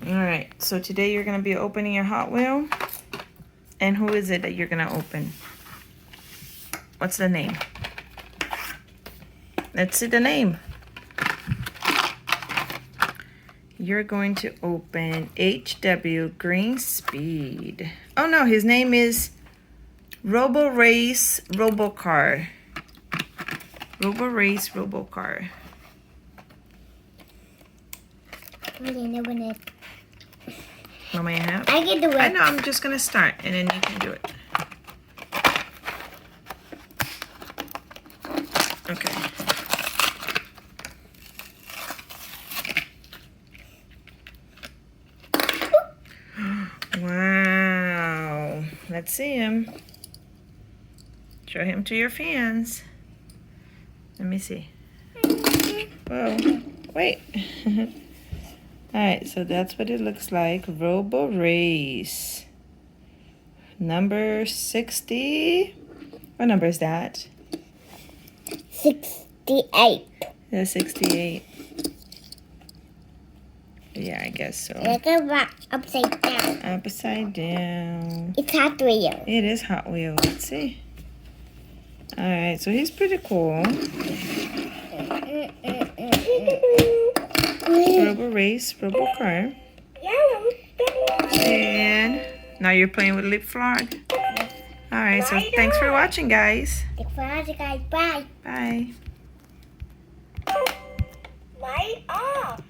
Alright, so today you're going to be opening your Hot Wheel. And who is it that you're going to open? What's the name? Let's see the name. You're going to open HW Green Speed. Oh no, his name is Roborace Robocar. Roborace Robocar. Want my help? I can do it. I know, I'm just gonna start and then you can do it. Okay. Wow. Let's see him. Show him to your fans. Let me see. Whoa. Wait. Alright, so that's what it looks like. Roborace. Number 60. What number is that? 68. That's 68. Yeah, I guess so. Look at upside down. Upside down. It's Hot Wheels. It is Hot Wheels. Let's see. Alright, so he's pretty cool. Roborace, Robocar. And now you're playing with Leapfrog. Alright, so thanks for watching, guys. Thanks for watching, guys. Bye. Bye. Light off.